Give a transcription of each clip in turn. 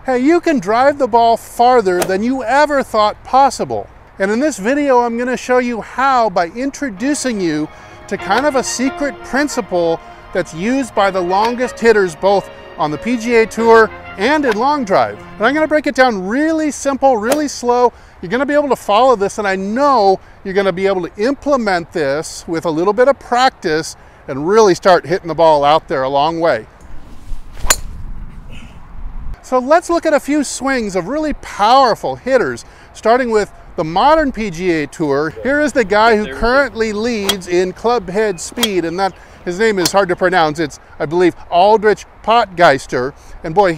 hey, you can drive the ball farther than you ever thought possible. And in this video, I'm going to show you how by introducing you to kind of a secret principle that's used by the longest hitters both on the PGA Tour and in long drive. And I'm going to break it down really simple, really slow. You're going to be able to follow this, and I know you're going to be able to implement this with a little bit of practice and really start hitting the ball out there a long way. So let's look at a few swings of really powerful hitters, starting with the modern PGA Tour. Here is the guy who currently leads in clubhead speed, and that his name is hard to pronounce. It's, I believe, Aldrich Pottgeister. And boy,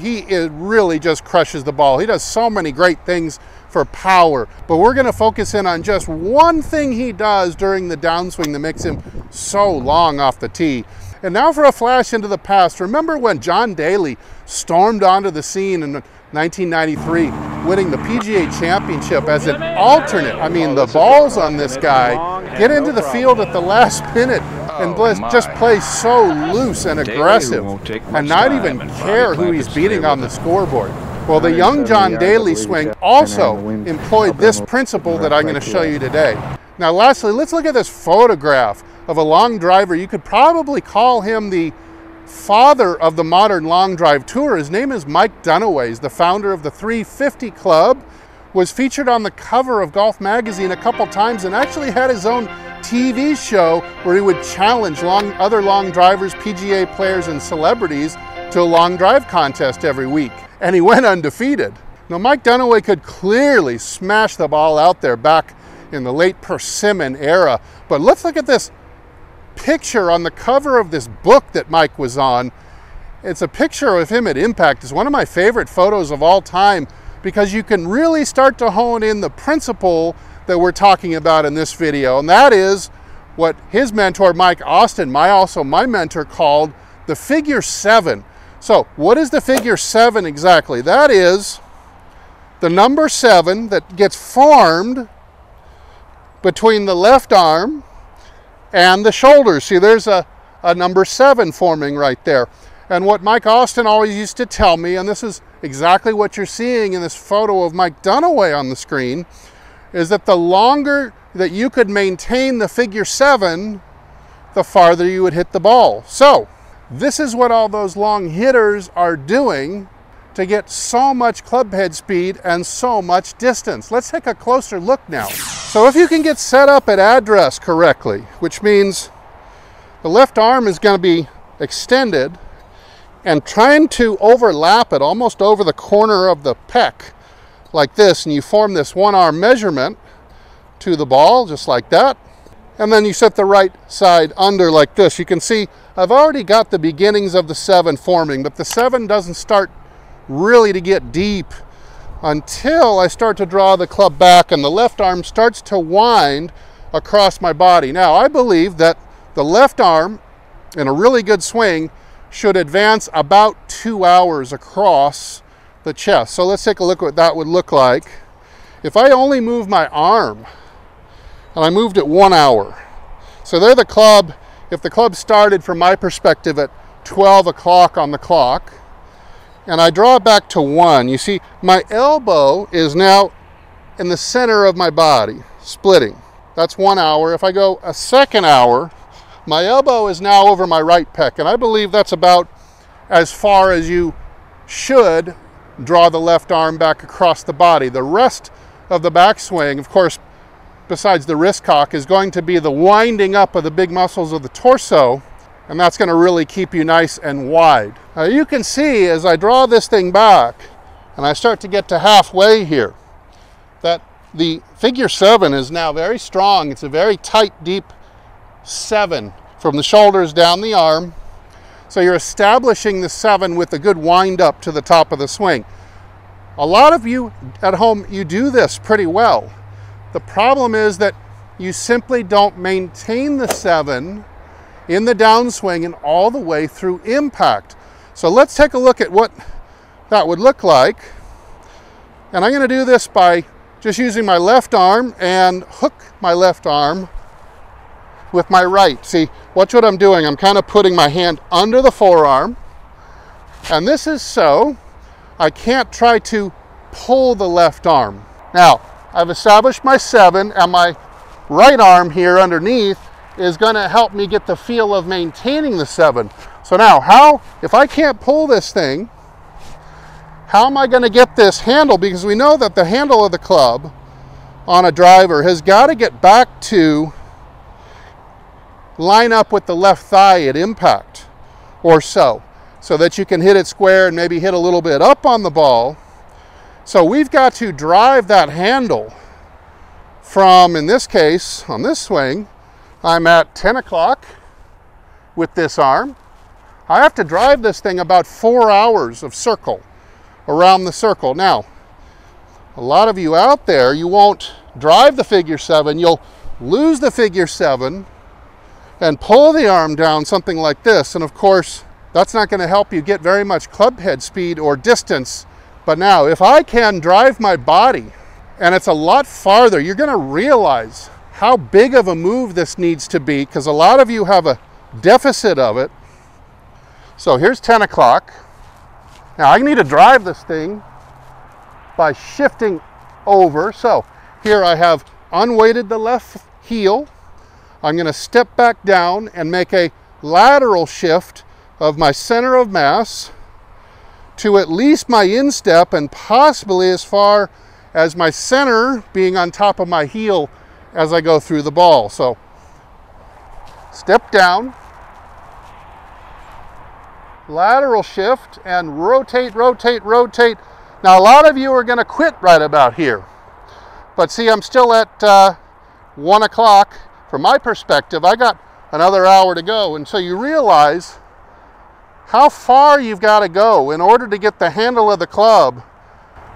really just crushes the ball. He does so many great things for power. But we're going to focus in on just one thing he does during the downswing that makes him so long off the tee. And now for a flash into the past. Remember when John Daly stormed onto the scene in 1993, winning the PGA Championship as an alternate? I mean, the balls on this guy get into the field at the last minute and just play so loose and aggressive and not even care who he's beating on the scoreboard. Well, the young John Daly swing also employed this principle that I'm going to show you today. Now, lastly, let's look at this photograph of a long driver. You could probably call him the father of the modern long drive tour. His name is Mike Dunaway. He's the founder of the 350 Club, was featured on the cover of Golf Magazine a couple times, and actually had his own TV show where he would challenge other long drivers, PGA players, and celebrities to a long drive contest every week. And he went undefeated. Now, Mike Dunaway could clearly smash the ball out there back in the late Persimmon era. But let's look at this picture on the cover of this book that Mike was on. It's a picture of him at impact. It's one of my favorite photos of all time because you can really start to hone in the principle that we're talking about in this video, and that is what his mentor Mike Austin, my mentor, called the figure 7. So what is the figure 7 exactly? That is the number 7 that gets formed between the left arm and the shoulders. See, there's a number 7 forming right there. And what Mike Austin always used to tell me, and this is exactly what you're seeing in this photo of Mike Dunaway on the screen, is that the longer that you could maintain the figure 7, the farther you would hit the ball. So this is what all those long hitters are doing to get so much clubhead speed and so much distance. Let's take a closer look now. So if you can get set up at address correctly, which means the left arm is going to be extended and trying to overlap it almost over the corner of the pec like this, and you form this one arm measurement to the ball just like that, and then you set the right side under like this. You can see I've already got the beginnings of the 7 forming, but the 7 doesn't start really to get deep until I start to draw the club back and the left arm starts to wind across my body. Now, I believe that the left arm in a really good swing should advance about 2 hours across the chest. So let's take a look at what that would look like. If I only move my arm, and I moved it 1 hour. So there the club, if the club started from my perspective at 12 o'clock on the clock, and I draw it back to 1, you see my elbow is now in the center of my body, splitting. That's 1 hour. If I go a second hour, my elbow is now over my right pec, and I believe that's about as far as you should draw the left arm back across the body. The rest of the backswing, of course, besides the wrist cock, is going to be the winding up of the big muscles of the torso, and that's going to really keep you nice and wide. Now you can see as I draw this thing back and I start to get to halfway here that the figure 7 is now very strong. It's a very tight, deep 7 from the shoulders down the arm. So you're establishing the 7 with a good wind up to the top of the swing. A lot of you at home, you do this pretty well. The problem is that you simply don't maintain the 7 in the downswing and all the way through impact. So let's take a look at what that would look like. And I'm going to do this by just using my left arm and hook my left arm with my right. See, watch what I'm doing. I'm kind of putting my hand under the forearm. And this is so I can't try to pull the left arm. Now, I've established my 7, and my right arm here underneath is going to help me get the feel of maintaining the 7. So now, if I can't pull this thing, how am I going to get this handle? Because we know that the handle of the club on a driver has got to get back to line up with the left thigh at impact or so that you can hit it square and maybe hit a little bit up on the ball. So we've got to drive that handle from, in this case, on this swing, I'm at 10 o'clock with this arm. I have to drive this thing about 4 hours of circle around the circle. Now, a lot of you out there, you won't drive the figure 7. You'll lose the figure 7 and pull the arm down something like this. And of course, that's not going to help you get very much club head speed or distance. But now, if I can drive my body, and it's a lot farther, you're going to realize how big of a move this needs to be, because a lot of you have a deficit of it. So here's 10 o'clock. Now I need to drive this thing by shifting over. So here I have unweighted the left heel. I'm going to step back down and make a lateral shift of my center of mass to at least my instep, and possibly as far as my center being on top of my heel as I go through the ball. So step down, lateral shift, and rotate, rotate, rotate. Now a lot of you are going to quit right about here, but see, I'm still at 1 o'clock. From my perspective, I got another hour to go, and so you realize how far you've got to go in order to get the handle of the club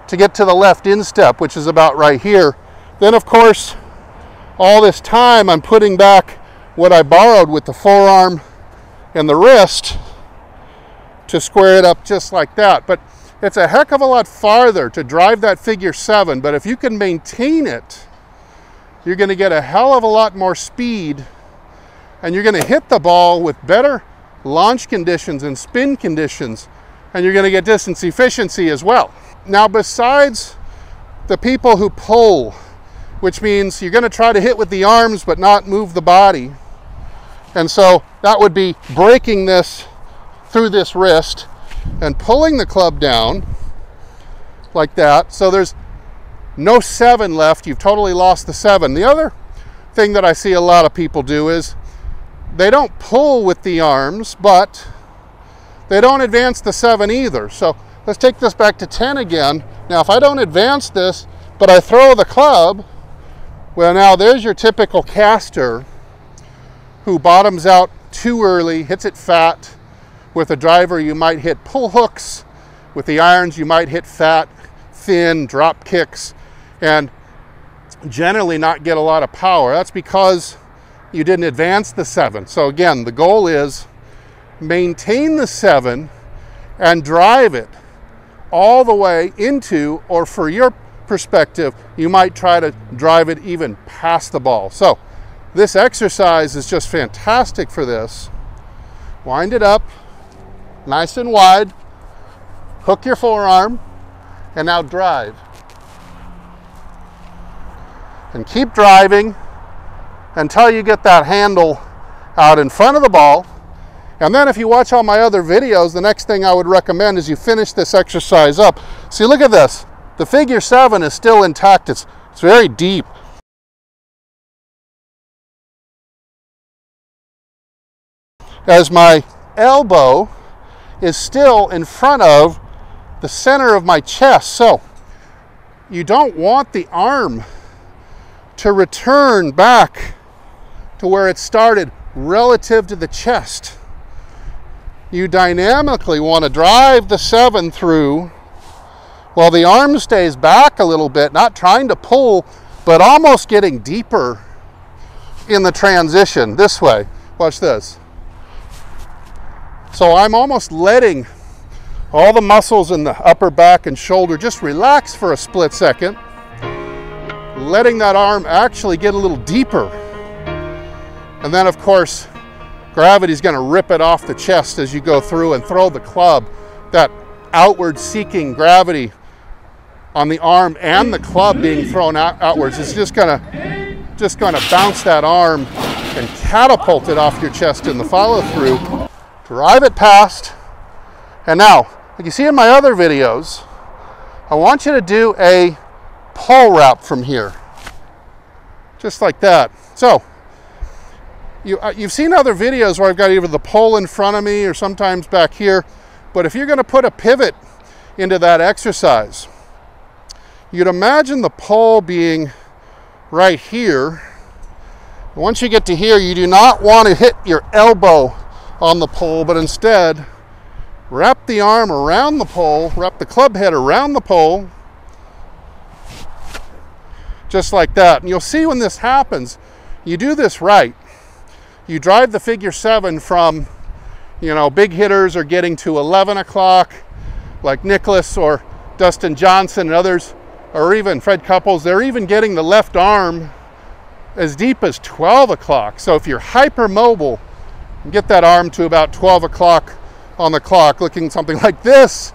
to get to the left instep, which is about right here. Then of course, all this time I'm putting back what I borrowed with the forearm and the wrist to square it up just like that. But it's a heck of a lot farther to drive that figure 7, but if you can maintain it, you're going to get a hell of a lot more speed, and you're going to hit the ball with better launch conditions and spin conditions, and you're going to get distance efficiency as well. Now, besides the people who pull, which means you're going to try to hit with the arms but not move the body, and so that would be breaking this through this wrist and pulling the club down like that, so there's no 7 left. You've totally lost the 7. The other thing that I see a lot of people do is they don't pull with the arms, but they don't advance the 7 either. So let's take this back to 10 again. Now, if I don't advance this, but I throw the club, well, now there's your typical caster who bottoms out too early, hits it fat. With a driver, you might hit pull hooks. With the irons, you might hit fat, thin, drop kicks, and generally not get a lot of power. That's because you didn't advance the 7. So again, the goal is maintain the 7 and drive it all the way into, or for your perspective, you might try to drive it even past the ball. So this exercise is just fantastic for this. Wind it up nice and wide, hook your forearm, and now drive. And keep driving until you get that handle out in front of the ball. And then if you watch all my other videos, the next thing I would recommend is you finish this exercise up. See, look at this. The figure 7 is still intact. It's very deep. As my elbow is still in front of the center of my chest. So you don't want the arm to return back to where it started relative to the chest. You dynamically want to drive the 7 through while the arm stays back a little bit, not trying to pull, but almost getting deeper in the transition this way. Watch this. So I'm almost letting all the muscles in the upper back and shoulder just relax for a split second, letting that arm actually get a little deeper. And then of course, gravity's going to rip it off the chest as you go through and throw the club. That outward seeking gravity on the arm and the club being thrown outwards. It's just gonna bounce that arm and catapult it off your chest in the follow through. Drive it past. And now, like you see in my other videos, I want you to do a pull wrap from here. Just like that. So, you've seen other videos where I've got either the pole in front of me or sometimes back here, but if you're going to put a pivot into that exercise, you'd imagine the pole being right here. Once you get to here, you do not want to hit your elbow on the pole, but instead wrap the arm around the pole, wrap the club head around the pole, just like that. And you'll see when this happens, you do this right. You drive the figure 7 from, big hitters are getting to 11 o'clock, like Nicholas or Dustin Johnson and others, or even Fred Couples. They're even getting the left arm as deep as 12 o'clock. So if you're hypermobile, get that arm to about 12 o'clock on the clock, looking something like this.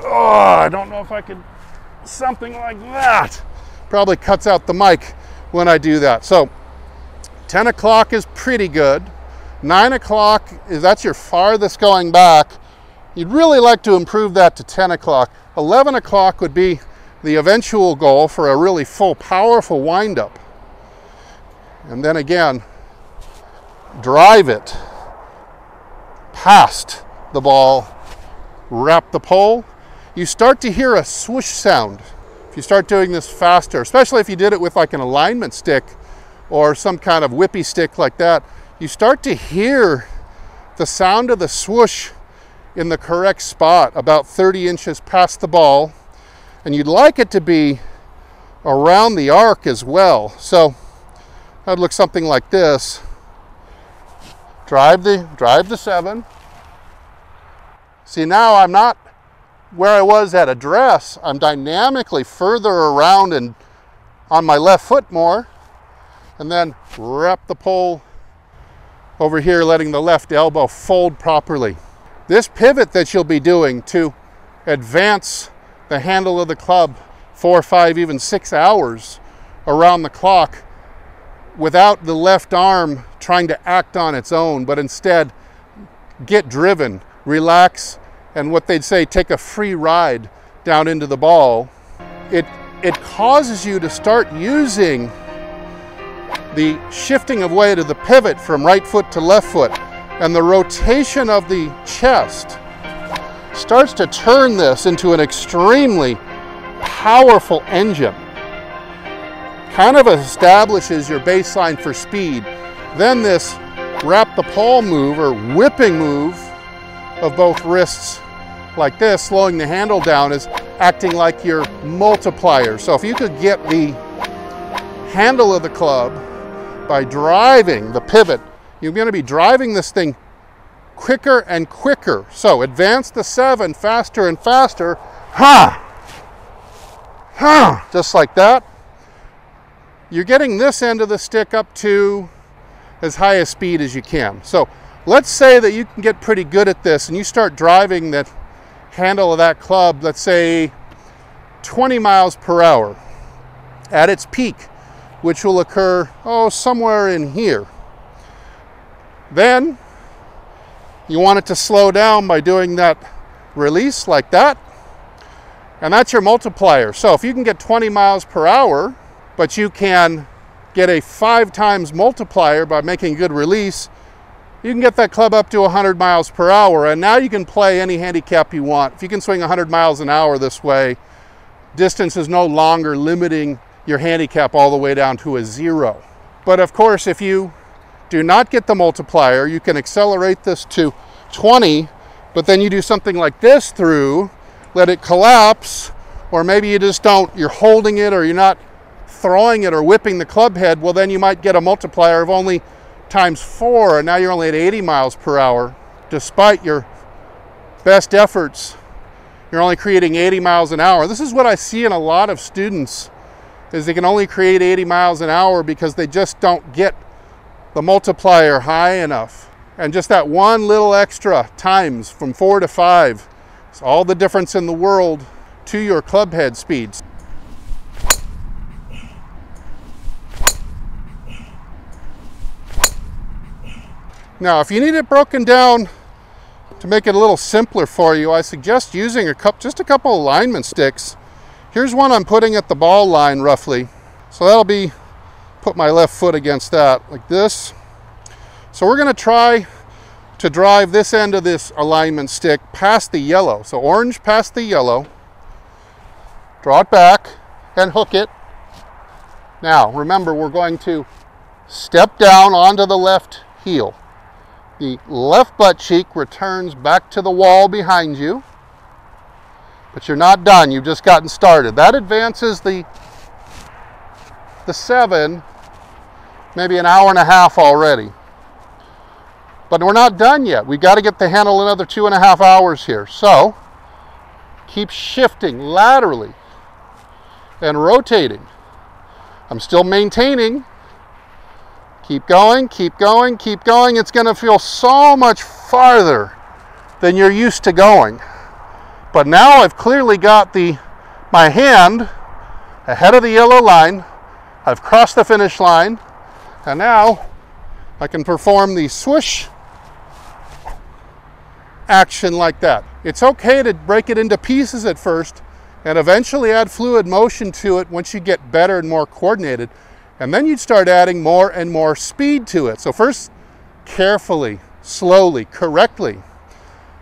Oh, I don't know if I could, something like that. Probably cuts out the mic when I do that. So 10 o'clock is pretty good. 9 o'clock, that's your farthest going back. You'd really like to improve that to 10 o'clock. 11 o'clock would be the eventual goal for a really full, powerful windup. And then again, drive it past the ball, wrap the pole. You start to hear a swoosh sound if you start doing this faster, especially if you did it with like an alignment stick or some kind of whippy stick like that. You start to hear the sound of the swoosh in the correct spot, about 30 inches past the ball, and you'd like it to be around the arc as well. So that'd look something like this. Drive the 7. See, now I'm not where I was at address. I'm dynamically further around and on my left foot more, and then wrap the pole over here, letting the left elbow fold properly. This pivot that you'll be doing to advance the handle of the club 4, 5, even 6 hours around the clock without the left arm trying to act on its own, but instead get driven, relax, and what they'd say, take a free ride down into the ball. It causes you to start using the shifting of weight of the pivot from right foot to left foot, and the rotation of the chest starts to turn this into an extremely powerful engine. Kind of establishes your baseline for speed. Then this wrap the pole move or whipping move of both wrists like this, slowing the handle down, is acting like your multiplier. So if you could get the handle of the club by driving the pivot, you're going to be driving this thing quicker and quicker. So advance the 7 faster and faster. Just like that. You're getting this end of the stick up to as high a speed as you can. So let's say that you can get pretty good at this and you start driving that handle of that club, let's say 20 miles per hour at its peak, which will occur, somewhere in here. Then you want it to slow down by doing that release like that. And that's your multiplier. So if you can get 20 miles per hour, but you can get a 5 times multiplier by making good release, you can get that club up to 100 miles per hour. And now you can play any handicap you want. If you can swing 100 miles an hour this way, distance is no longer limiting your handicap all the way down to a 0. But of course, if you do not get the multiplier, you can accelerate this to 20, but then you do something like this through, let it collapse, or maybe you just don't, you're holding it or you're not throwing it or whipping the club head. Well, then you might get a multiplier of only times 4, and now you're only at 80 miles per hour. Despite your best efforts, you're only creating 80 miles an hour. This is what I see in a lot of students, is they can only create 80 miles an hour because they just don't get the multiplier high enough. And just that one little extra times from 4 to 5 It's all the difference in the world to your club head speeds. Now, if you need it broken down to make it a little simpler for you, I suggest using just a couple alignment sticks. Here's one I'm putting at the ball line roughly. So that'll be, put my left foot against that like this. So we're going to try to drive this end of this alignment stick past the yellow. So orange past the yellow. Draw it back and hook it. Now, remember, we're going to step down onto the left heel. The left butt cheek returns back to the wall behind you, but you're not done. You've just gotten started. That advances the 7, maybe an hour and a half already. But we're not done yet. We've got to get the handle another 2.5 hours here. So keep shifting laterally and rotating. I'm still maintaining. Keep going, keep going, keep going. It's going to feel so much farther than you're used to going. But now I've clearly got my hand ahead of the yellow line. I've crossed the finish line. And now I can perform the swoosh action like that. It's okay to break it into pieces at first and eventually add fluid motion to it once you get better and more coordinated. And then you'd start adding more and more speed to it. So first, carefully, slowly, correctly.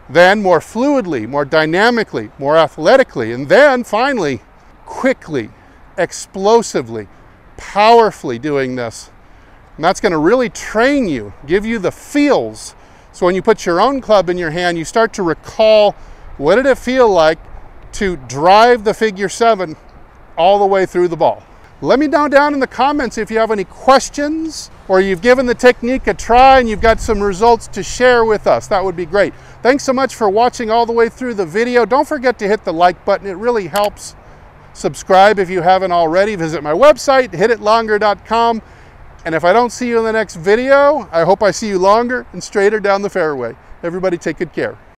Then more fluidly, more dynamically, more athletically. And then finally, quickly, explosively, powerfully doing this. And that's going to really train you, give you the feels. So when you put your own club in your hand, you start to recall, what did it feel like to drive the figure 7 all the way through the ball? Let me know down in the comments if you have any questions or you've given the technique a try and you've got some results to share with us. That would be great. Thanks so much for watching all the way through the video. Don't forget to hit the like button. It really helps. Subscribe if you haven't already. Visit my website, hititlonger.com. And if I don't see you in the next video, I hope I see you longer and straighter down the fairway. Everybody take good care.